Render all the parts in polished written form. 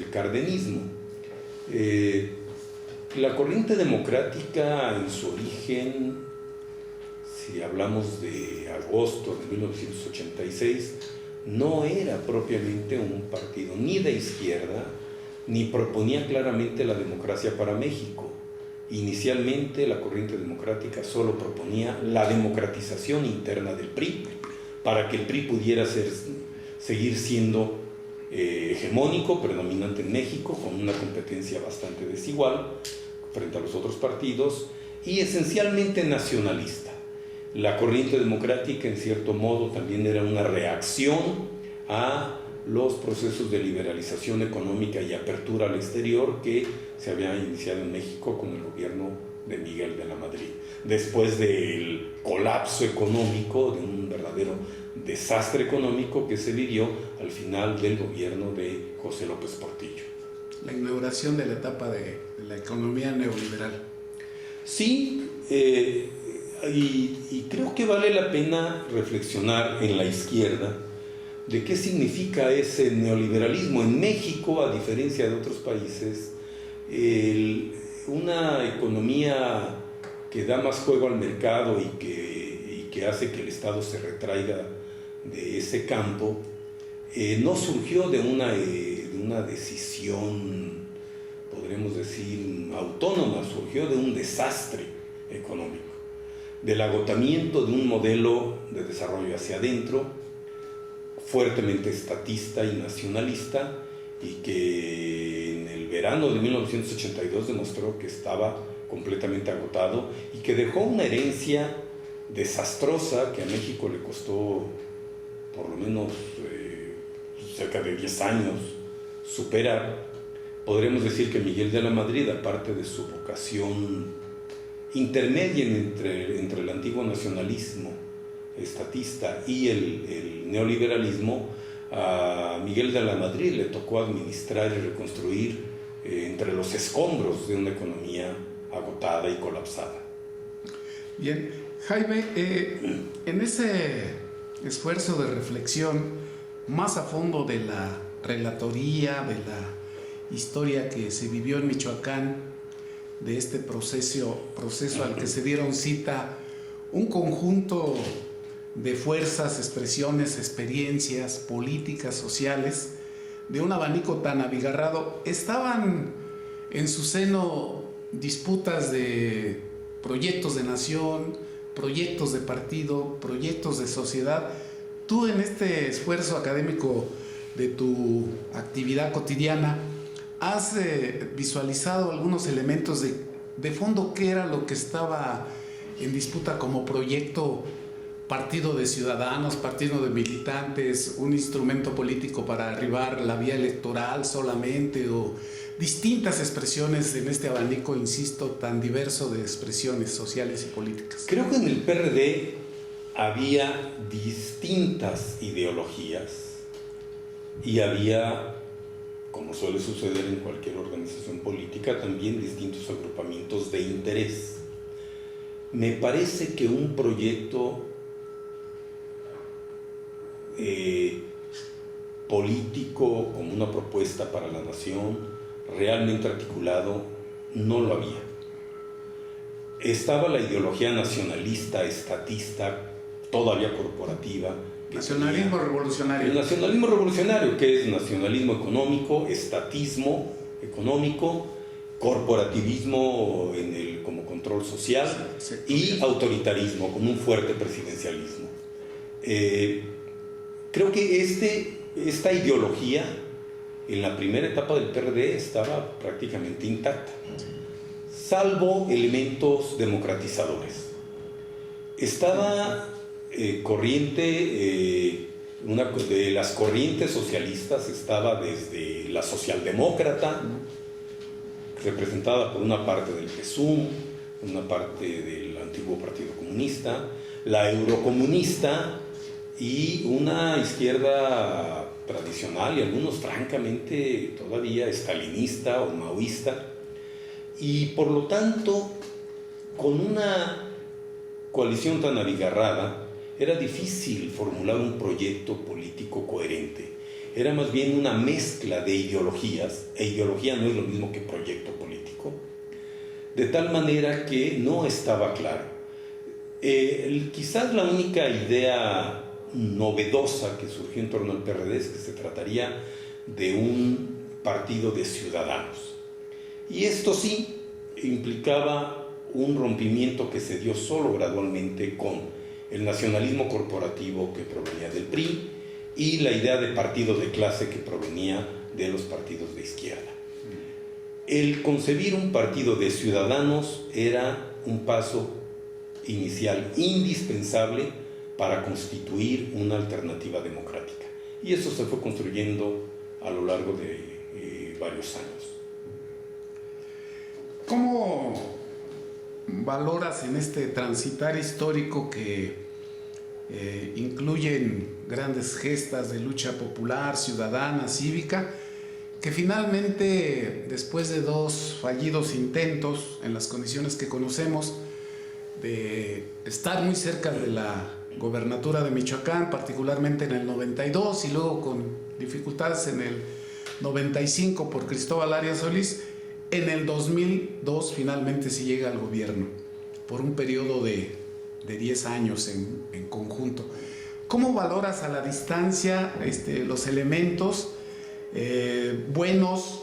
del cardenismo. La corriente democrática en su origen, si hablamos de agosto de 1986, no era propiamente un partido ni de izquierda, ni proponía claramente la democracia para México. Inicialmente la corriente democrática solo proponía la democratización interna del PRI, para que el PRI pudiera seguir siendo hegemónico, predominante en México, con una competencia bastante desigual frente a los otros partidos, y esencialmente nacionalista. La corriente democrática, en cierto modo, también era una reacción a los procesos de liberalización económica y apertura al exterior que se había iniciado en México con el gobierno de Miguel de la Madrid, después del colapso económico, de un verdadero desastre económico que se vivió al final del gobierno de José López Portillo. La inauguración de la etapa de la economía neoliberal. Sí, y creo que vale la pena reflexionar en la izquierda de qué significa ese neoliberalismo. En México, a diferencia de otros países, una economía que da más juego al mercado y que hace que el Estado se retraiga de ese campo, no surgió de una decisión, podremos decir, autónoma, surgió de un desastre económico, del agotamiento de un modelo de desarrollo hacia adentro, fuertemente estatista y nacionalista, y que en el verano de 1982 demostró que estaba completamente agotado y que dejó una herencia desastrosa que a México le costó por lo menos cerca de 10 años superar. Podremos decir que Miguel de la Madrid, aparte de su vocación intermedia entre el antiguo nacionalismo estatista y el neoliberalismo, a Miguel de la Madrid le tocó administrar y reconstruir entre los escombros de una economía agotada y colapsada. Bien, Jaime, en ese esfuerzo de reflexión más a fondo de la relatoría, de la historia que se vivió en Michoacán, de este proceso al que se dieron cita un conjunto de fuerzas, expresiones, experiencias políticas, sociales, de un abanico tan abigarrado, estaban en su seno disputas de proyectos de nación, proyectos de partido, proyectos de sociedad. Tú, en este esfuerzo académico de tu actividad cotidiana, has visualizado algunos elementos de fondo. ¿Qué era lo que estaba en disputa como proyecto? Partido de ciudadanos, partido de militantes, un instrumento político para arribar la vía electoral solamente, o distintas expresiones en este abanico, insisto, tan diverso de expresiones sociales y políticas. Creo que en el PRD había distintas ideologías y había, como suele suceder en cualquier organización política, también distintos agrupamientos de interés. Me parece que un proyecto político como una propuesta para la nación realmente articulado no lo había. Estaba la ideología nacionalista, estatista, todavía corporativa. Nacionalismo revolucionario. El nacionalismo revolucionario, que es nacionalismo económico, estatismo económico, corporativismo como control social, y autoritarismo con un fuerte presidencialismo. Creo que esta ideología en la primera etapa del PRD estaba prácticamente intacta, salvo elementos democratizadores. Estaba una de las corrientes socialistas, estaba desde la socialdemócrata, representada por una parte del PSUM, una parte del antiguo Partido Comunista, la eurocomunista, y una izquierda tradicional, y algunos francamente todavía estalinista o maoísta, y por lo tanto, con una coalición tan abigarrada, era difícil formular un proyecto político coherente. era más bien una mezcla de ideologías, e ideología no es lo mismo que proyecto político, de tal manera que no estaba claro. Quizás la única idea novedosa que surgió en torno al PRD es que se trataría de un partido de ciudadanos. Y esto sí implicaba un rompimiento que se dio solo gradualmente con el nacionalismo corporativo que provenía del PRI y la idea de partido de clase que provenía de los partidos de izquierda. El concebir un partido de ciudadanos era un paso inicial indispensable para constituir una alternativa democrática. Y eso se fue construyendo a lo largo de varios años. ¿Cómo valoras en este transitar histórico que incluyen grandes gestas de lucha popular, ciudadana, cívica, que finalmente, después de 2 fallidos intentos en las condiciones que conocemos, de estar muy cerca de la gobernatura de Michoacán, particularmente en el 92 y luego con dificultades en el 95 por Cristóbal Arias Solís, en el 2002 finalmente se llega al gobierno por un periodo de 10 años en conjunto? ¿Cómo valoras a la distancia los elementos buenos,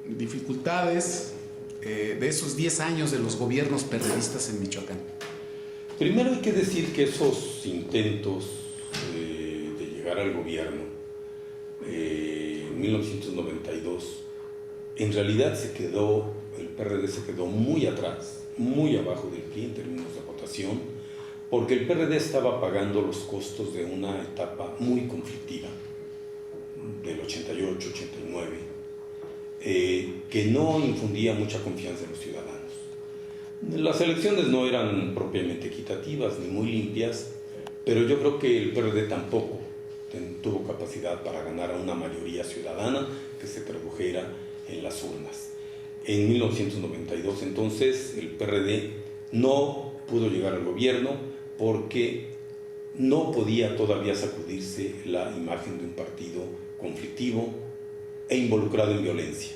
dificultades de esos 10 años de los gobiernos perredistas en Michoacán? Primero hay que decir que esos intentos de llegar al gobierno en 1992, en realidad el PRD se quedó muy atrás, muy abajo del PRI en términos de votación, porque el PRD estaba pagando los costos de una etapa muy conflictiva, del 88, 89, que no infundía mucha confianza en los ciudadanos. Las elecciones no eran propiamente equitativas ni muy limpias, pero yo creo que el PRD tampoco tuvo capacidad para ganar a una mayoría ciudadana que se tradujera en las urnas. En 1992, entonces, el PRD no pudo llegar al gobierno porque no podía todavía sacudirse la imagen de un partido conflictivo e involucrado en violencia,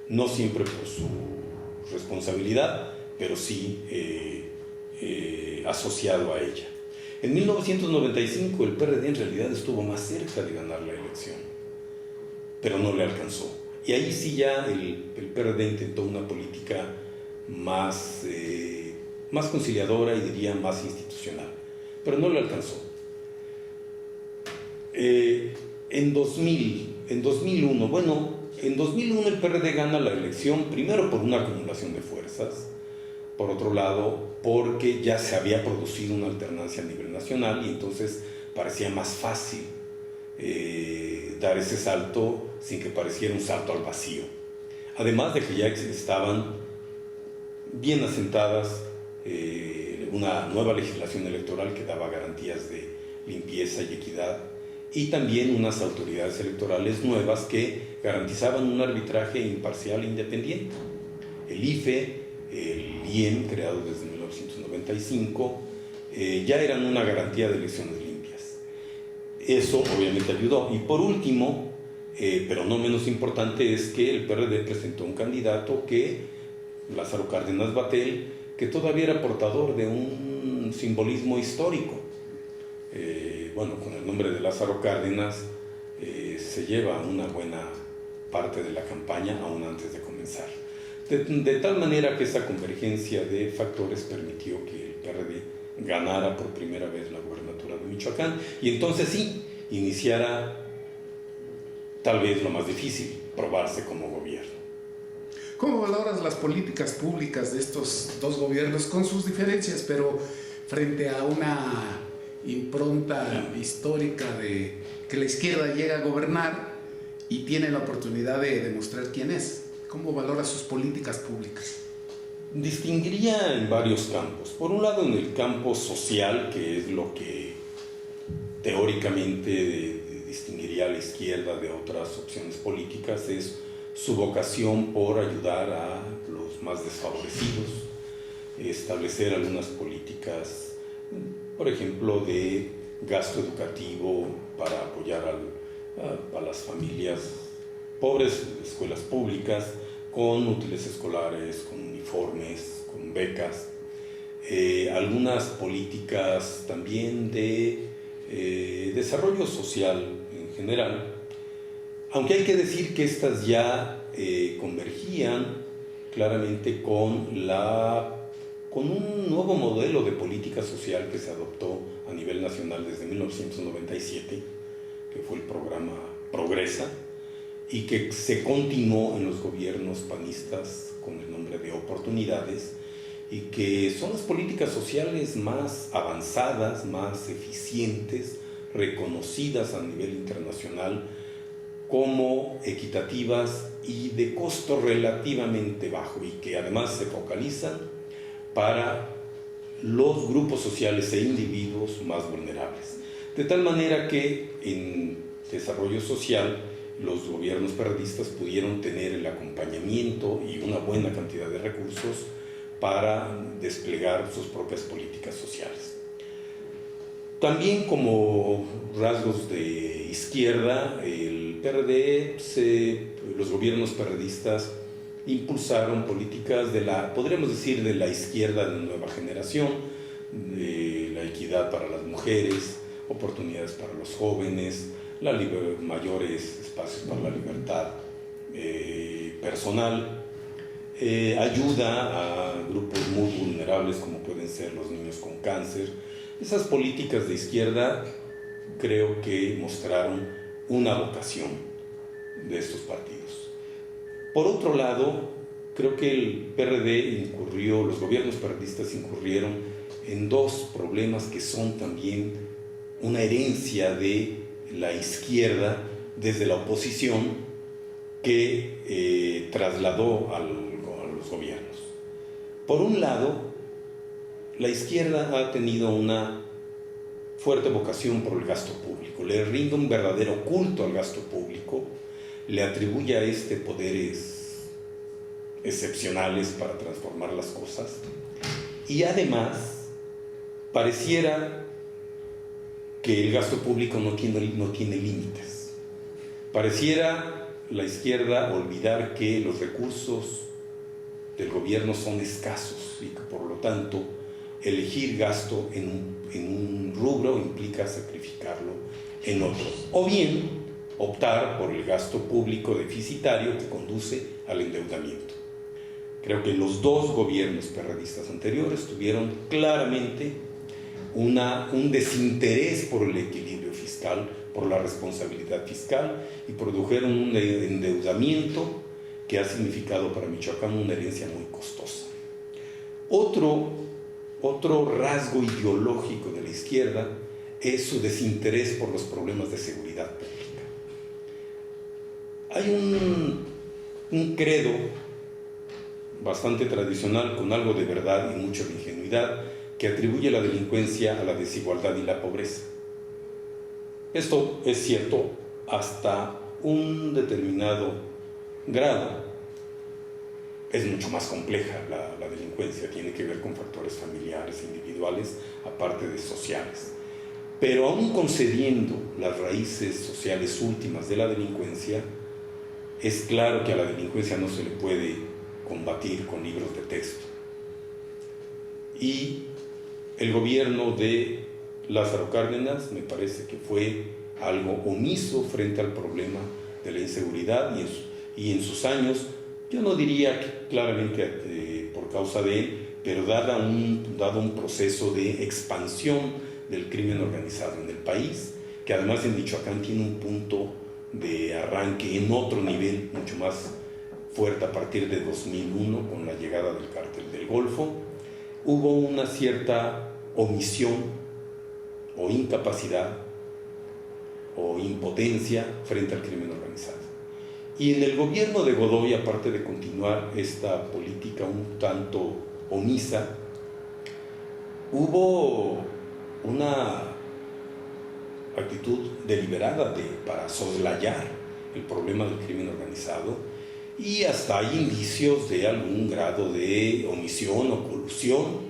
no siempre por su responsabilidad, pero sí asociado a ella. En 1995 el PRD en realidad estuvo más cerca de ganar la elección, pero no le alcanzó. Y ahí sí ya el PRD intentó una política más conciliadora y diría más institucional, pero no le alcanzó. En 2001 el PRD gana la elección, primero por una acumulación de fuerzas, por otro lado porque ya se había producido una alternancia a nivel nacional y entonces parecía más fácil dar ese salto sin que pareciera un salto al vacío. Además de que ya estaban bien asentadas una nueva legislación electoral que daba garantías de limpieza y equidad, y también unas autoridades electorales nuevas que garantizaban un arbitraje imparcial e independiente. El IFE, el IEM, creado desde 1995, ya eran una garantía de elecciones limpias. Eso obviamente ayudó. Y por último, pero no menos importante, es que el PRD presentó un candidato Lázaro Cárdenas Batel, que todavía era portador de un simbolismo histórico. Con el nombre de Lázaro Cárdenas se lleva una buena parte de la campaña aún antes de comenzar. De tal manera que esa convergencia de factores permitió que el PRD ganara por primera vez la gubernatura de Michoacán y entonces sí iniciara tal vez lo más difícil, probarse como gobierno. ¿Cómo valoras las políticas públicas de estos 2 gobiernos con sus diferencias, pero frente a una impronta histórica de que la izquierda llega a gobernar y tiene la oportunidad de demostrar quién es? ¿Cómo valora sus políticas públicas? Distinguiría en varios campos. Por un lado, en el campo social, que es lo que teóricamente distinguiría a la izquierda de otras opciones políticas, es su vocación por ayudar a los más desfavorecidos, establecer algunas políticas, por ejemplo, de gasto educativo para apoyar a las familias pobres, escuelas públicas, con útiles escolares, con uniformes, con becas, algunas políticas también de desarrollo social en general, aunque hay que decir que estas ya convergían claramente con un nuevo modelo de política social que se adoptó a nivel nacional desde 1997, que fue el programa Progresa, y que se continuó en los gobiernos panistas con el nombre de Oportunidades, y que son las políticas sociales más avanzadas, más eficientes, reconocidas a nivel internacional como equitativas y de costo relativamente bajo, y que además se focalizan para los grupos sociales e individuos más vulnerables. De tal manera que en desarrollo social los gobiernos perredistas pudieron tener el acompañamiento y una buena cantidad de recursos para desplegar sus propias políticas sociales. También como rasgos de izquierda, el PRD, los gobiernos perredistas impulsaron políticas podríamos decir, de la izquierda de nueva generación, de la equidad para las mujeres, oportunidades para los jóvenes, mayores espacios para la libertad personal, ayuda a grupos muy vulnerables como pueden ser los niños con cáncer. Esas políticas de izquierda creo que mostraron una vocación de estos partidos. Por otro lado, creo que el PRD los gobiernos perredistas incurrieron en dos problemas que son también una herencia de la izquierda desde la oposición que trasladó a los gobiernos. Por un lado, la izquierda ha tenido una fuerte vocación por el gasto público, le rinde un verdadero culto al gasto público, le atribuye a poderes excepcionales para transformar las cosas, y además pareciera que el gasto público no tiene límites. Pareciera la izquierda olvidar que los recursos del gobierno son escasos y que por lo tanto elegir gasto en un rubro implica sacrificarlo en otro, o bien optar por el gasto público deficitario que conduce al endeudamiento. Creo que los dos gobiernos perredistas anteriores tuvieron claramente un desinterés por el equilibrio fiscal, por la responsabilidad fiscal, y produjeron un endeudamiento que ha significado para Michoacán una herencia muy costosa. Otro rasgo ideológico de la izquierda es su desinterés por los problemas de seguridad pública. Hay un credo bastante tradicional, con algo de verdad y mucha de ingenuidad, que atribuye la delincuencia a la desigualdad y la pobreza. Esto es cierto hasta un determinado grado. Es mucho más compleja la delincuencia, tiene que ver con factores familiares, individuales, aparte de sociales. Pero aún concediendo las raíces sociales últimas de la delincuencia, es claro que a la delincuencia no se le puede combatir con libros de texto. Y el gobierno de Lázaro Cárdenas me parece que fue algo omiso frente al problema de la inseguridad, y en sus años, yo no diría que claramente por causa de él, pero dado un proceso de expansión del crimen organizado en el país, que además en Michoacán tiene un punto de arranque en otro nivel mucho más fuerte a partir de 2001 con la llegada del Cártel del Golfo. Hubo una cierta omisión o incapacidad o impotencia frente al crimen organizado. Y en el gobierno de Godoy, aparte de continuar esta política un tanto omisa, hubo una actitud deliberada para soslayar el problema del crimen organizado, y hasta hay indicios de algún grado de omisión o colusión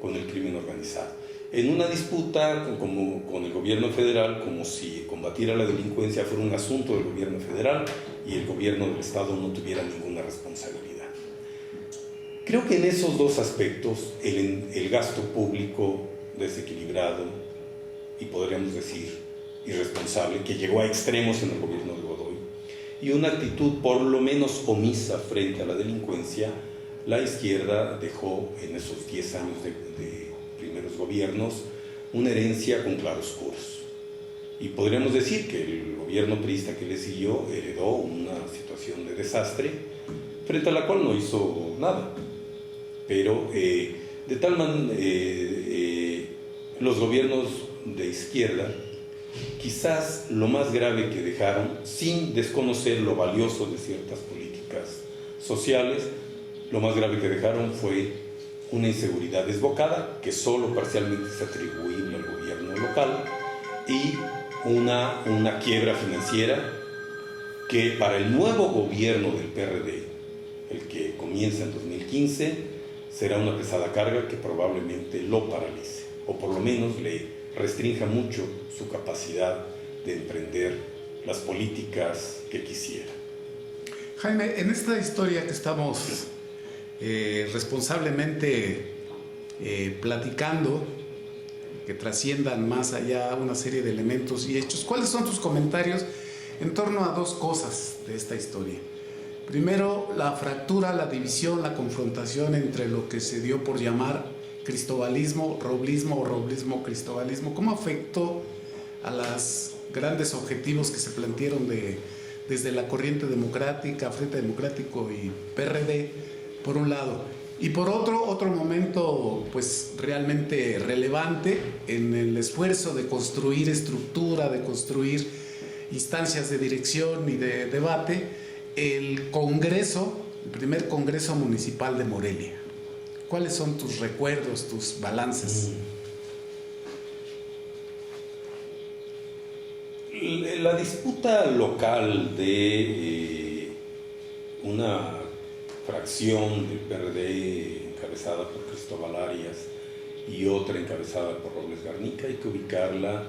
con el crimen organizado. en una disputa con el gobierno federal, como si combatir a la delincuencia fuera un asunto del gobierno federal y el gobierno del Estado no tuviera ninguna responsabilidad. Creo que en esos dos aspectos, el gasto público desequilibrado y podríamos decir irresponsable, que llegó a extremos en el gobierno de Godoy, y una actitud por lo menos omisa frente a la delincuencia, la izquierda dejó en esos 10 años de primeros gobiernos una herencia con claroscuros. Y podríamos decir que el gobierno priista que le siguió heredó una situación de desastre frente a la cual no hizo nada. Pero de tal manera, los gobiernos de izquierda, quizás lo más grave que dejaron, sin desconocer lo valioso de ciertas políticas sociales, lo más grave que dejaron fue una inseguridad desbocada que solo parcialmente es atribuible al gobierno local y una quiebra financiera que para el nuevo gobierno del PRD, el que comienza en 2015, será una pesada carga que probablemente lo paralice o por lo menos le restrinja mucho su capacidad de emprender las políticas que quisiera. Jaime, en esta historia que estamos responsablemente platicando, que trasciendan más allá una serie de elementos y hechos, ¿cuáles son tus comentarios en torno a dos cosas de esta historia? Primero, la fractura, la división, la confrontación entre lo que se dio por llamar cristobalismo, roblismo o roblismo-cristobalismo. ¿Cómo afectó a los grandes objetivos que se plantearon desde la corriente democrática, Frente Democrático y PRD, por un lado? Y por otro momento pues realmente relevante en el esfuerzo de construir estructura, de construir instancias de dirección y de debate, el primer Congreso Municipal de Morelia. ¿Cuáles son tus recuerdos, tus balances? La disputa local de una fracción del PRD encabezada por Cristóbal Arias y otra encabezada por Robles Garnica, hay que ubicarla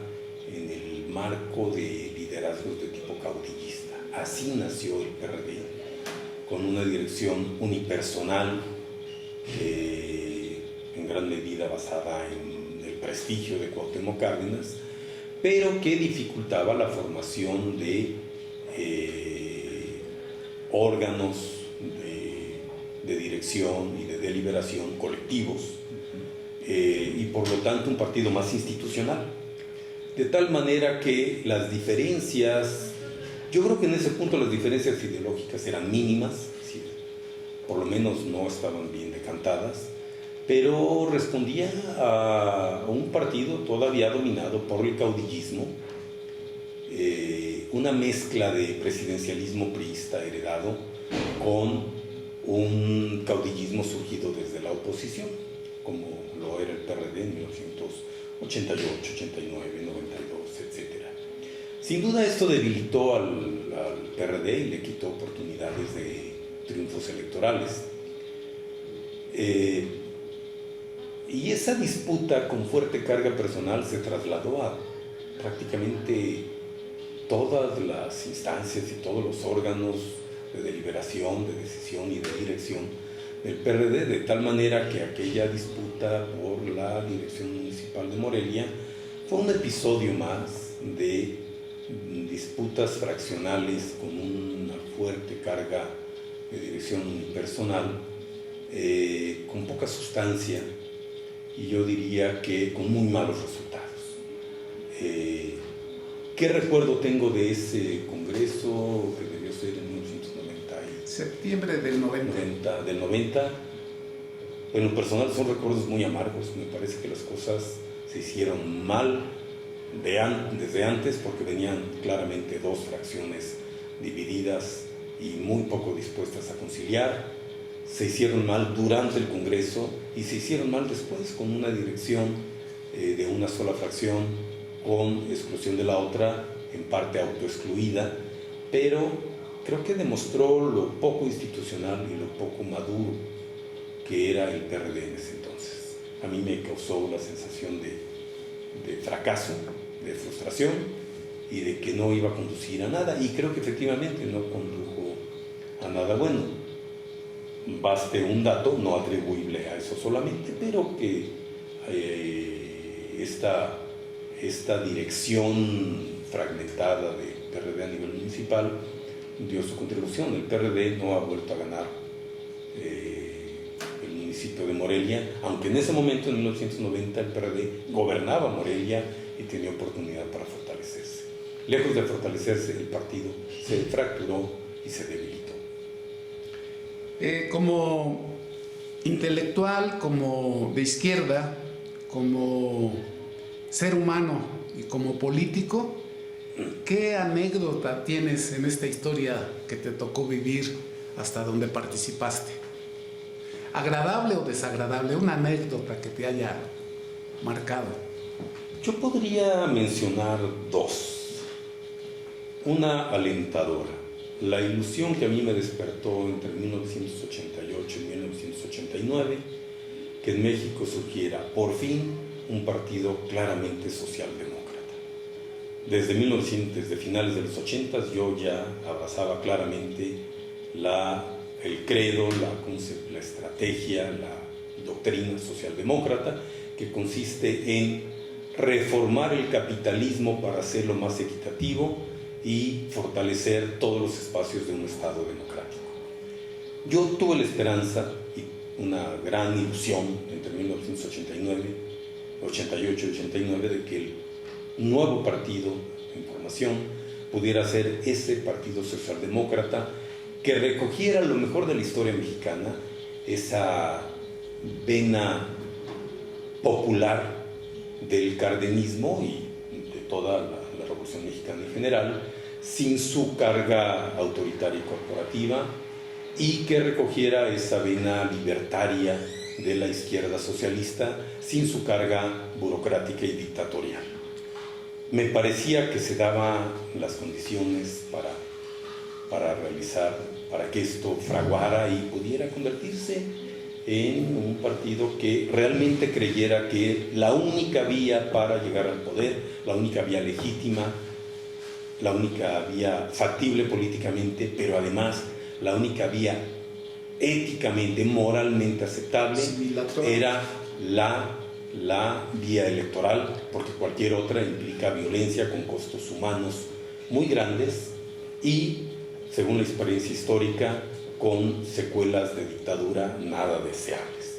en el marco de liderazgos de tipo caudillista. Así nació el PRD, con una dirección unipersonal, en gran medida basada en el prestigio de Cuauhtémoc Cárdenas, pero que dificultaba la formación de órganos de dirección y de deliberación colectivos, y por lo tanto un partido más institucional. De tal manera que las diferencias, yo creo que en ese punto las diferencias ideológicas eran mínimas, es decir, por lo menos no estaban bien decantadas, pero respondía a un partido todavía dominado por el caudillismo, una mezcla de presidencialismo priista heredado con un caudillismo surgido desde la oposición, como lo era el PRD en 1988, 89, 92, etc. Sin duda esto debilitó al PRD y le quitó oportunidades de triunfos electorales. Y esa disputa con fuerte carga personal se trasladó a prácticamente todas las instancias y todos los órganos de deliberación, de decisión y de dirección del PRD, de tal manera que aquella disputa por la dirección municipal de Morelia fue un episodio más de disputas fraccionales con una fuerte carga de dirección unipersonal, con poca sustancia y yo diría que con muy malos resultados. ¿Qué recuerdo tengo de ese congreso que debió ser en 1990? Septiembre del 90. Del 90. En lo personal son recuerdos muy amargos. Me parece que las cosas se hicieron mal desde antes, porque venían claramente dos fracciones divididas y muy poco dispuestas a conciliar. Se hicieron mal durante el Congreso y se hicieron mal después con una dirección de una sola fracción, con exclusión de la otra, en parte autoexcluida, pero creo que demostró lo poco institucional y lo poco maduro que era el PRD en ese entonces. A mí me causó la sensación de de fracaso, de frustración y de que no iba a conducir a nada. Y creo que efectivamente no condujo a nada bueno. Baste un dato, no atribuible a eso solamente, pero que esta dirección fragmentada del PRD a nivel municipal dio su contribución. El PRD no ha vuelto a ganar el municipio de Morelia, aunque en ese momento, en 1990, el PRD gobernaba Morelia y tenía oportunidad para fortalecerse. Lejos de fortalecerse, el partido se fracturó y se debilitó. Como intelectual, como de izquierda, como ser humano y como político, ¿qué anécdota tienes en esta historia que te tocó vivir hasta donde participaste? ¿Agradable o desagradable? Una anécdota que te haya marcado. Yo podría mencionar dos. Una alentadora. La ilusión que a mí me despertó entre 1988 y 1989, que en México surgiera por fin un partido claramente socialdemócrata. Desde finales de los 80 yo ya abrazaba claramente el credo, la estrategia, la doctrina socialdemócrata, que consiste en reformar el capitalismo para hacerlo más equitativo y fortalecer todos los espacios de un Estado democrático. Yo tuve la esperanza y una gran ilusión entre 1988 y 89 de que el nuevo partido en formación pudiera ser ese partido socialdemócrata que recogiera lo mejor de la historia mexicana, esa vena popular del cardenismo y de toda la Revolución Mexicana en general, sin su carga autoritaria y corporativa, y que recogiera esa vena libertaria de la izquierda socialista, sin su carga burocrática y dictatorial. Me parecía que se daban las condiciones para que esto fraguara y pudiera convertirse en un partido que realmente creyera que la única vía para llegar al poder, la única vía legítima, la única vía factible políticamente, pero además la única vía éticamente, moralmente aceptable, era la vía electoral, porque cualquier otra implica violencia con costos humanos muy grandes y, según la experiencia histórica, con secuelas de dictadura nada deseables.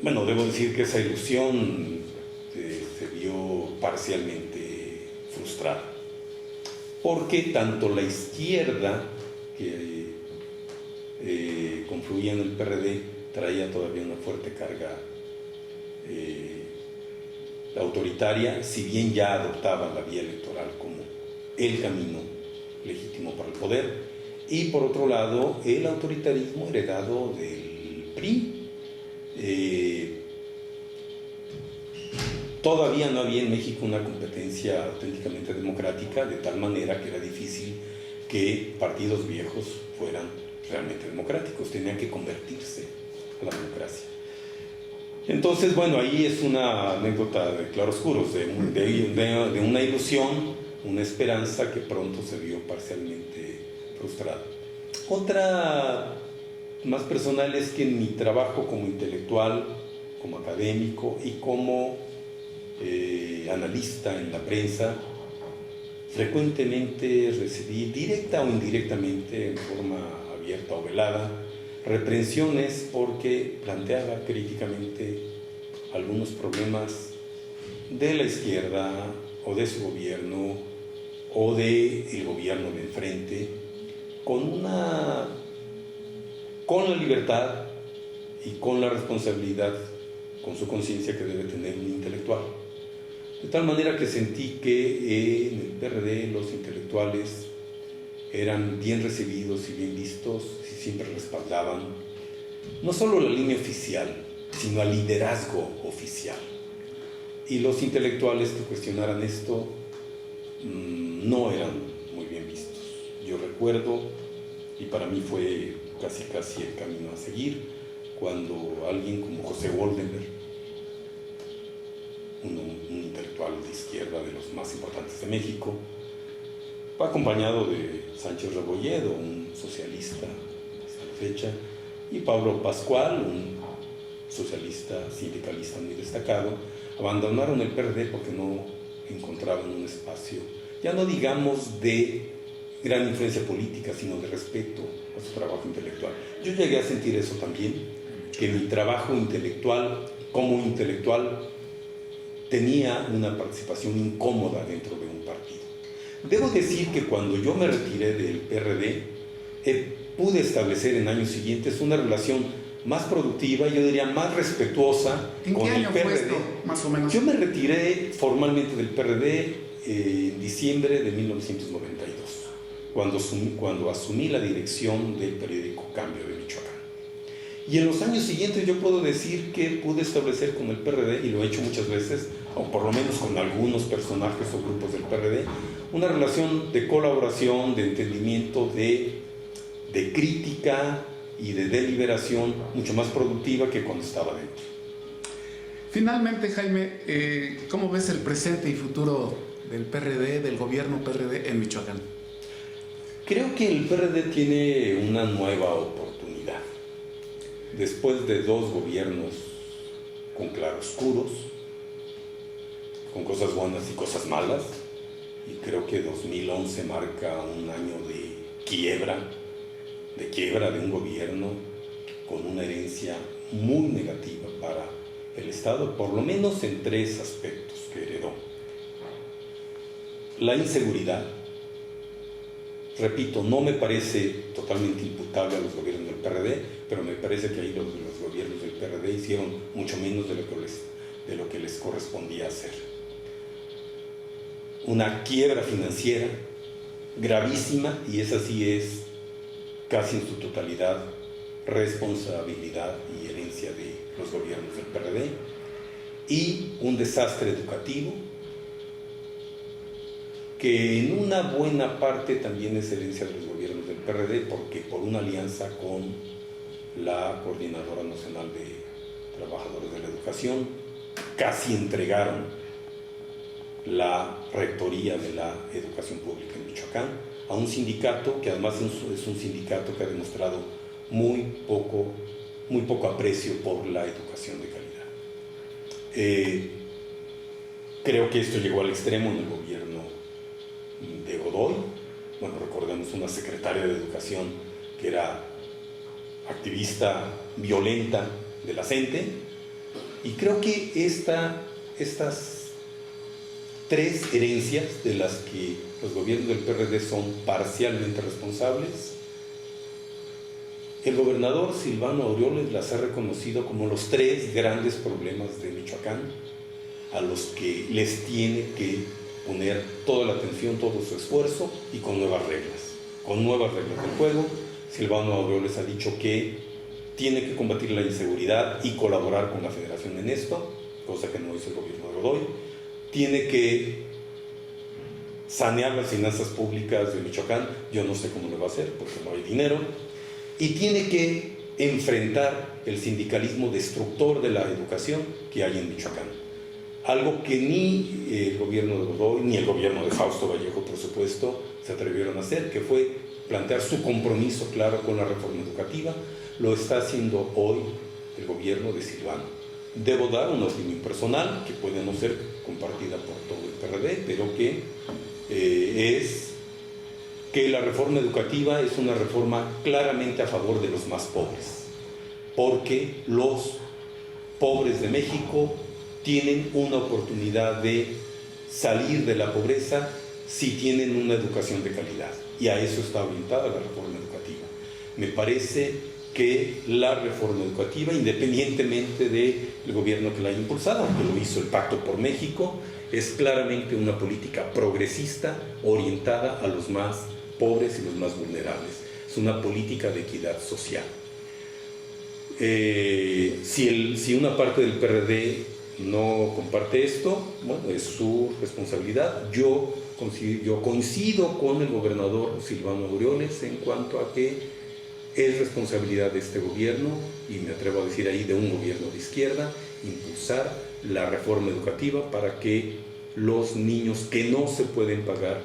Bueno, debo decir que esa ilusión se vio parcialmente frustrada, porque tanto la izquierda que confluía en el PRD traía todavía una fuerte carga autoritaria, si bien ya adoptaba la vía electoral como el camino legítimo para el poder, y por otro lado el autoritarismo heredado del PRI. Todavía no había en México una competencia auténticamente democrática, de tal manera que era difícil que partidos viejos fueran realmente democráticos, tenían que convertirse a la democracia. Entonces, bueno, ahí es una anécdota de claroscuros, de una ilusión, una esperanza que pronto se vio parcialmente frustrada. Otra más personal es que en mi trabajo como intelectual, como académico y como analista en la prensa, frecuentemente recibí, directa o indirectamente, en forma abierta o velada, reprensiones porque planteaba críticamente algunos problemas de la izquierda o de su gobierno o del gobierno de enfrente con la libertad y con la responsabilidad, con su conciencia que debe tener un intelectual. De tal manera que sentí que en el PRD los intelectuales eran bien recibidos y bien vistos y siempre respaldaban no solo la línea oficial, sino al liderazgo oficial. Y los intelectuales que cuestionaran esto no eran muy bien vistos. Yo recuerdo, y para mí fue casi el camino a seguir, cuando alguien como José Woldenberg un intelectual de izquierda de los más importantes de México, acompañado de Sánchez Rebolledo, un socialista hasta la fecha, y Pablo Pascual, un socialista sindicalista muy destacado. Abandonaron el PRD porque no encontraban un espacio, ya no digamos de gran influencia política, sino de respeto a su trabajo intelectual. Yo llegué a sentir eso también, que mi trabajo intelectual, como intelectual, tenía una participación incómoda dentro de un partido. Debo decir que cuando yo me retiré del PRD, pude establecer en años siguientes una relación más productiva, yo diría más respetuosa con el PRD. ¿En qué año fue esto, más o menos? Yo me retiré formalmente del PRD en diciembre de 1992, cuando asumí la dirección del periódico Cambio de Michoacán. Y en los años siguientes yo puedo decir que pude establecer con el PRD, y lo he hecho muchas veces, o por lo menos con algunos personajes o grupos del PRD, una relación de colaboración, de entendimiento, de crítica y de deliberación mucho más productiva que cuando estaba dentro. Finalmente, Jaime, ¿cómo ves el presente y futuro del PRD, del gobierno PRD en Michoacán? Creo que el PRD tiene una nueva oportunidad. Después de 2 gobiernos con claroscuros, con cosas buenas y cosas malas, y creo que 2011 marca un año de quiebra de un gobierno con una herencia muy negativa para el Estado, por lo menos en 3 aspectos que heredó. La inseguridad, repito, no me parece totalmente imputable a los gobiernos del PRD, pero me parece que ahí los gobiernos del PRD hicieron mucho menos de lo que les correspondía hacer. Una quiebra financiera gravísima, y esa sí es casi en su totalidad responsabilidad y herencia de los gobiernos del PRD, y un desastre educativo que en una buena parte también es herencia de los gobiernos del PRD, porque por una alianza con la Coordinadora Nacional de Trabajadores de la Educación casi entregaron la rectoría de la educación pública en Michoacán a un sindicato que además es un sindicato que ha demostrado muy poco aprecio por la educación de calidad. Creo que esto llegó al extremo en el gobierno de Godoy. Bueno, recordemos una secretaria de Educación que era activista violenta de la CENTE, y creo que estas 3 herencias de las que los gobiernos del PRD son parcialmente responsables, el gobernador Silvano Aureoles las ha reconocido como los 3 grandes problemas de Michoacán, a los que les tiene que poner toda la atención, todo su esfuerzo, y con nuevas reglas del juego. Silvano Aureoles ha dicho que tiene que combatir la inseguridad y colaborar con la Federación en esto, cosa que no hizo el gobierno de Godoy. Tiene que sanear las finanzas públicas de Michoacán, yo no sé cómo lo va a hacer porque no hay dinero, y tiene que enfrentar el sindicalismo destructor de la educación que hay en Michoacán. Algo que ni el gobierno de Godoy, ni el gobierno de Fausto Vallejo, por supuesto, se atrevieron a hacer, que fue plantear su compromiso claro con la reforma educativa. Lo está haciendo hoy el gobierno de Silvano. Debo dar una opinión personal, que puede no ser compartida por todo el PRD, pero que es que la reforma educativa es una reforma claramente a favor de los más pobres, porque los pobres de México tienen una oportunidad de salir de la pobreza si tienen una educación de calidad, y a eso está orientada la reforma educativa. Me parece que la reforma educativa, independientemente del gobierno que la haya impulsado, aunque lo hizo el Pacto por México, es claramente una política progresista orientada a los más pobres y los más vulnerables. Es una política de equidad social. Si una parte del PRD no comparte esto, bueno, es su responsabilidad. Yo coincido con el gobernador Silvano Aureoles en cuanto a que es responsabilidad de este gobierno, y me atrevo a decir ahí de un gobierno de izquierda, impulsar la reforma educativa para que los niños que no se pueden pagar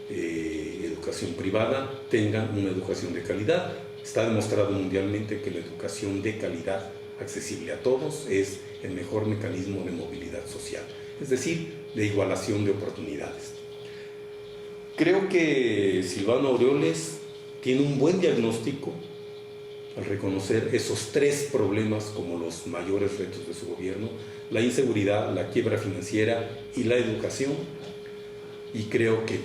educación privada tengan una educación de calidad. Está demostrado mundialmente que la educación de calidad, accesible a todos, es el mejor mecanismo de movilidad social, es decir, de igualación de oportunidades. Creo que Silvano Aureoles tiene un buen diagnóstico al reconocer esos tres problemas como los mayores retos de su gobierno: la inseguridad, la quiebra financiera y la educación. Y creo que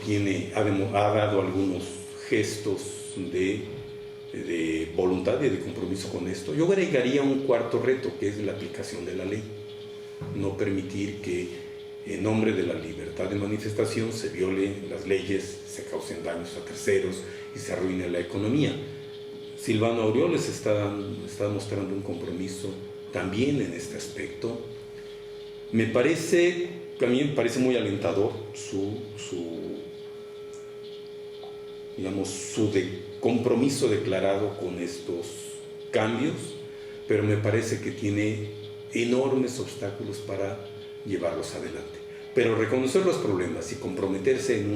ha dado algunos gestos de voluntad y de compromiso con esto. Yo agregaría un cuarto reto, que es la aplicación de la ley. No permitir que en nombre de la libertad de manifestación se violen las leyes, se causen daños a terceros y se arruine la economía. Silvano Aureoles está mostrando un compromiso también en este aspecto. A mí me parece muy alentador su compromiso declarado con estos cambios, pero me parece que tiene enormes obstáculos para llevarlos adelante. Pero reconocer los problemas y comprometerse en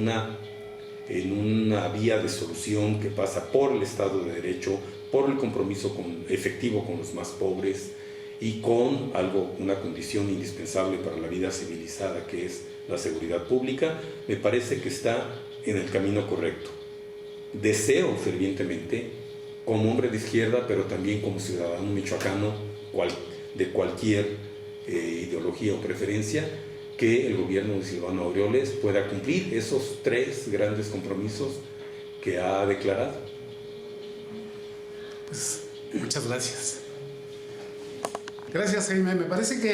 una vía de solución que pasa por el Estado de Derecho, por el compromiso efectivo con los más pobres y con una condición indispensable para la vida civilizada, que es la seguridad pública, me parece que está en el camino correcto. Deseo fervientemente, como hombre de izquierda, pero también como ciudadano michoacano de cualquier ideología o preferencia, que el gobierno de Silvano Aureoles pueda cumplir esos tres grandes compromisos que ha declarado. Pues muchas gracias. Gracias, Jaime. Me parece que